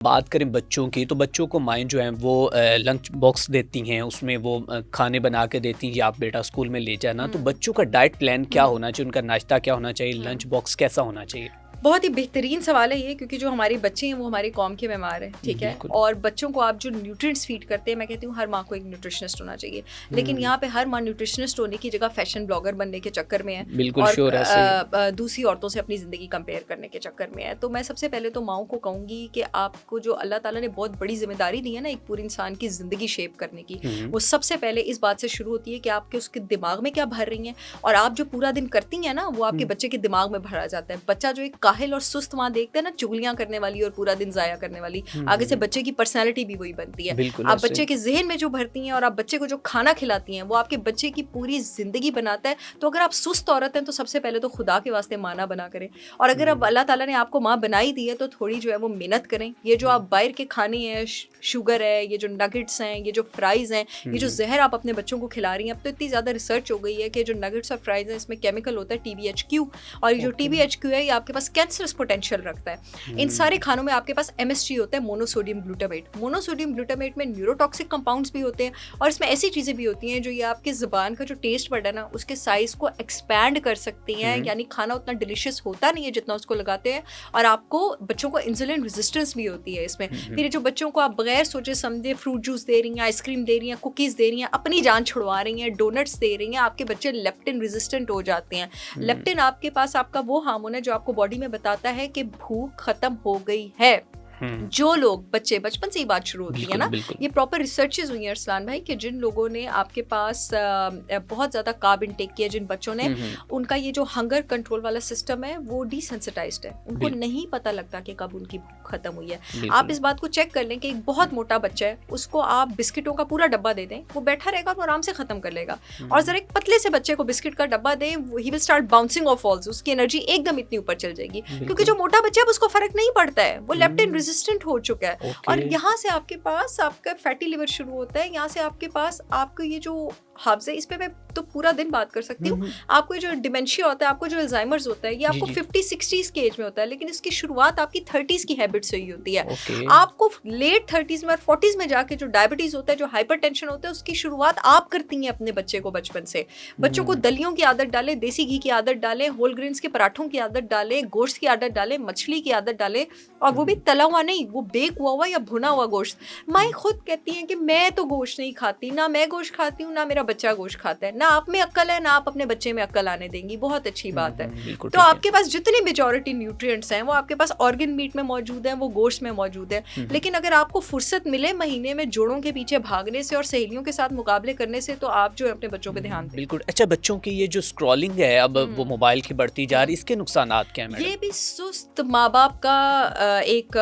बात करें बच्चों की, तो बच्चों को माएँ जो हैं वो लंच बॉक्स देती हैं, उसमें वो खाने बना के देती हैं कि आप बेटा स्कूल में ले जाना। तो हुँ, बच्चों का डाइट प्लान क्या हुँ, होना चाहिए? उनका नाश्ता क्या होना चाहिए? हुँ। लंच बॉक्स कैसा होना चाहिए? बहुत ही बेहतरीन सवाल है ये, क्योंकि जो हमारे बच्चे हैं वो हमारी कौम के मेमार हैं, ठीक है? बिल्कुल। और बच्चों को आप जो न्यूट्रिएंट्स फीड करते हैं, मैं कहती हूँ हर माँ को एक न्यूट्रिशनिस्ट होना चाहिए। लेकिन हुँ, यहाँ पे हर माँ न्यूट्रिशनिस्ट होने की जगह फैशन ब्लॉगर बनने के चक्कर में है बिल्कुल और श्योर ऐसे ही है। दूसरी औरतों से अपनी ज़िंदगी कंपेयर करने के चक्कर में है। तो मैं सबसे पहले तो माँओं को कहूँगी कि आपको जो अल्लाह ताला ने बहुत बड़ी ज़िम्मेदारी दी है ना एक पूरे इंसान की ज़िंदगी शेप करने की, हुँ, वो सबसे पहले इस बात से शुरू होती है कि आपके उसके दिमाग में क्या भर रही हैं, और आप जो पूरा दिन करती हैं ना, वो आपके हुँ, बच्चे के दिमाग में भरा जाता है। बच्चा जो एक काहिल और सुस्त माँ देखता है ना, चुगलियाँ करने वाली और पूरा दिन ज़ाया करने वाली, हुँ, आगे से हुँ, बच्चे की पर्सनैलिटी भी वही बनती है। बिल्कुल आप ऐसे ही। बच्चे के ज़हन में जो भरती हैं और आप बच्चे को जो खाना खिलाती हैं, वो आपके बच्चे की पूरी ज़िंदगी बनाता है। तो अगर आप सुस्त औरत हैं, तो सबसे पहले तो खुदा के वास्ते माँ ना बना करें, और अगर अब हुँ, अल्लाह ताला ने आपको माँ बनाई दी है, तो थोड़ी जो है वो मेहनत करें। ये जो हुँ, आप बाहर के खाने हैं, शुगर है, ये जो नगेट्स हैं, ये जो फ्राइज़ हैं, ये जो हुँ, ज़हर आप अपने बच्चों को खिला रही हैं, अब तो इतनी ज़्यादा रिसर्च हो गई है कि जो नगेट्स और फ्राइज़ हैं, इसमें केमिकल होता है TBHQ, और ये जो ओके। TBHQ है, ये आपके पास कैंसरस पोटेंशियल रखता है। इन सारे हुँ, खानों में आपके पास MSG होता है, मोनोसोडियम ग्लूटामेट। मोनोसोडियम ग्लूटामेट में न्यूरोटॉक्सिक कंपाउंड्स भी होते हैं, और इसमें ऐसी चीज़ें भी होती हैं जो ये आपकी ज़ुबान का जो टेस्ट बड है ना, उसके साइज़ को एक्सपैंड कर सकती हैं, हुँ, यानी खाना उतना डिलिशियस होता नहीं है जितना उसको लगाते हैं, और आपको बच्चों को इंसुलिन रेजिस्टेंस भी होती है इसमें। हुँ, हुँ, फिर ये जो बच्चों को आप बगैर सोचे समझे फ्रूट जूस दे रही हैं, आइसक्रीम दे रही हैं, कुकीज़ दे रही हैं, अपनी जान छुड़वा रही हैं, डोनट्स दे रही हैं, आपके बच्चे लेप्टिन रेजिस्टेंट हो जाते हैं। हुँ, लेप्टिन आपके पास आपका वो हार्मोन है जो आपको बॉडी में बताता है कि भूख खत्म हो गई है। हुँ, जो लोग बच्चे बचपन से ही बात शुरू होती है बिल्कुल, ना, बिल्कुल। ये प्रॉपर रिसर्चेज़ हुई हैं अरसलान भाई, कि जिन लोगों ने आपके पास बहुत ज़्यादा कार्ब इनटेक किया, जिन बच्चों ने, हुँ, हुँ, उनका ये जो हंगर कंट्रोल वाला सिस्टम है वो डिसेंसिटाइज्ड है। उनको बिल नहीं पता लगता कि कब उनकी भूख खत्म हुई है। आप बिल्कुल। इस बात को चेक कर लें कि एक बहुत मोटा बच्चा है, उसको आप बिस्किटों का पूरा डब्बा दे दें, वो बैठा रहेगा और वो आराम से खत्म कर लेगा। और हुँ, ज़रा एक पतले से बच्चे को बिस्किट का डब्बा दें, he will start bouncing off walls, उसकी एनर्जी एकदम इतनी ऊपर चल जाएगी, क्योंकि बिल्कुल। जो मोटा बच्चा है उसको फ़र्क नहीं पड़ता है, वो लेप्टिन हुँ, रेजिस्टेंट हो चुका है। ओके। और यहाँ से आपके पास आपका फैटी लिवर शुरू होता है, यहाँ से आपके पास आपको ये जो हब्स है, इस पे मैं तो पूरा दिन बात कर सकती हुँ, हूँ। हुँ, आपको ये जो डिमेंशिया होता है, आपको जो अल्जाइमर्स होता है, ये जी, आपको जी, 50-60s की एज में होता है, लेकिन इसकी शुरुआत आपकी 30s की हैबिट से ही होती है। ओके। आपको लेट 30s में और 40s में जाके जो डायबिटीज़ होता है, जो हाइपरटेंशन होता है, उसकी शुरुआत आप करती हैं अपने बच्चे को बचपन से। बच्चों को हुँ, दलियों की आदत डालें, देसी घी की आदत डालें, होल ग्रेन्स के पराठों की आदत डालें, गोश्त की आदत डालें, मछली की आदत डालें, और वो भी हुँ, तला हुआ नहीं, वो बेक हुआ हुआ या भुना हुआ गोश्त। माएँ हुँ, खुद कहती हैं कि मैं तो गोश्त नहीं खाती, ना मैं गोश्त खाती हूँ, ना मेरा बच्चा गोश्त खाता है। ना आप में अक्ल है, ना आप अपने बच्चे में अक्ल आने देंगी, बहुत अच्छी हुँ, बात है। हुँ, बिल्कुल तो ठीक है। आपके पास जितनी मेजॉरिटी न्यूट्रिएंट्स हैं, वो आपके पास ऑर्गन मीट में मौजूद हैं, वो गोश्त में मौजूद है। हुँ, हुँ, लेकिन अगर आपको फुर्सत मिले महीने में जोड़ों के पीछे भागने से और सहेलियों के साथ मुकाबले करने से, तो आप जो है अपने बच्चों पे ध्यान दें। बिल्कुल। अच्छा, बच्चों की ये जो स्क्रॉलिंग है, अब वो हुँ, मोबाइल की बढ़ती जा रही हुँ। है, इसके नुकसानात क्या हैं मैडम? ये भी सुस्त माँ-बाप का एक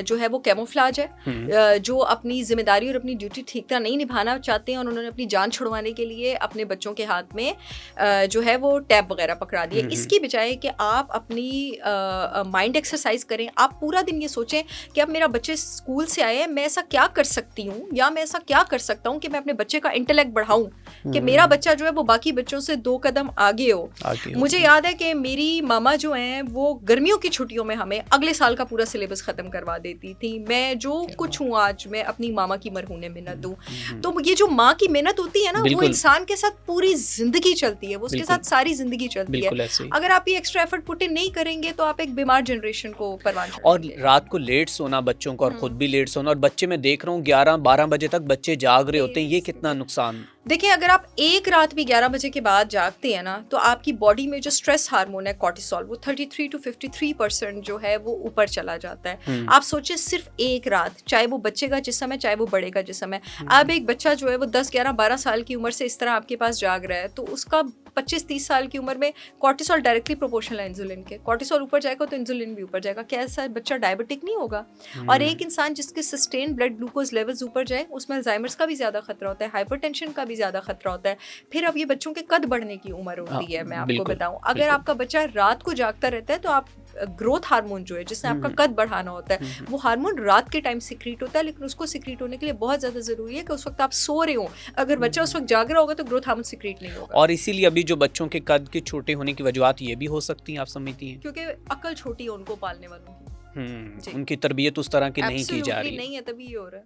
जो है वो कैमोफ्लेज है, हुँ, जो अपनी ज़िम्मेदारी और अपनी ड्यूटी ठीक तरह नहीं निभाना चाहते हैं, और उन्होंने अपनी जान छुड़वाने के लिए अपने बच्चों के हाथ में जो है वो टैब वगैरह पकड़ा दिए। हुँ, हुँ, इसकी बजाय कि आप अपनी माइंड एक्सरसाइज़ करें, आप पूरा दिन ये सोचें कि अब मेरा बच्चे स्कूल से आए हैं, मैं ऐसा क्या कर सकती हूँ, या मैं ऐसा क्या कर सकता हूँ कि मैं अपने बच्चे का इंटेलेक्ट बढ़ाऊँ, कि मेरा हुँ, बच्चा जो है वो बाकी बच्चों से 2 कदम आगे हो। आगे मुझे होगी। याद है कि मेरी मामा जो हैं वो गर्मियों की छुट्टियों में हमें अगले साल का पूरा सिलेबस ख़त्म करवा देती थी। मैं जो क्या कुछ बात हूँ आज, मैं अपनी मामा की मरहूने मिन्नत हुँ, दूँ। हुँ, हुँ, तो ये जो माँ की मेहनत होती है ना, वो बिल्कुल, इंसान के साथ पूरी ज़िंदगी चलती है, वो उसके बिल्कुल, साथ सारी ज़िंदगी चलती है। बिल्कुल ऐसे ही। अगर आप ये एक्स्ट्रा एफर्ट पुट इन नहीं करेंगे, तो आप एक बीमार जनरेशन को परवान और चढ़ाएँगे। रात को लेट सोना बच्चों का और खुद हुँ। भी लेट सोना, और बच्चे मैं देख रहा हूँ 11-12 बजे तक बच्चे जाग रहे होते हैं, ये कितना बेसिक नुकसान? देखिए, अगर आप एक रात भी 11 बजे के बाद जागते हैं ना, तो आपकी बॉडी में जो स्ट्रेस हार्मोन है कॉर्टिसोल, वो 33 टू 53% जो है वो ऊपर चला जाता है। हुँ, आप सोचिए, सिर्फ एक रात, चाहे वो बच्चे का जिस्म है, चाहे वो बड़े का जिस्म है। अब हुँ, एक बच्चा जो है वो 10, 11, 12 साल की उम्र से इस तरह आपके पास जाग रहा है, तो उसका 25-30 साल की उम्र में कॉर्टिसोल डायरेक्टली प्रोपोर्शनल है इंसुलिन के। कॉर्टिसोल ऊपर जाएगा तो इंसुलिन भी ऊपर जाएगा। क्या ऐसा बच्चा डायबिटिक नहीं होगा? और हुँ, एक इंसान जिसके सस्टेन ब्लड ग्लूकोज लेवल्स ऊपर जाए, उसमें अल्जाइमर्स का भी ज़्यादा खतरा होता है, हाइपरटेंशन का भी ज़्यादा खतरा होता है। फिर अब ये बच्चों के कद बढ़ने की उम्र हाँ, होती है, मैं आपको बिल्कुल, बताऊँ। अगर बिल्कुल। आपका बच्चा रात को जागता रहता है, तो आप ग्रोथ हार्मोन जो है, जिससे हुँ, आपका हुँ, कद बढ़ाना होता है, हुँ, हुँ, वो हार्मोन रात के टाइम सिक्रीट होता है, लेकिन उसको सिक्रीट होने के लिए बहुत ज़्यादा ज़रूरी है कि उस वक्त आप सो रहे हो। अगर हुँ, बच्चा उस हुँ। वक्त जाग रहा होगा, तो ग्रोथ हार्मोन सिक्रीट नहीं होगा, और इसीलिए अभी जो बच्चों के कद के छोटे होने की वजूहत ये भी हो सकती हैं, आप समझती हैं? क्योंकि अक्ल छोटी है उनको पालने वालों की। जी उनकी तरबियत उस तरह की नहीं की जा एब्सोल्युटली रही है। नहीं है, तभी ये हो रहा है।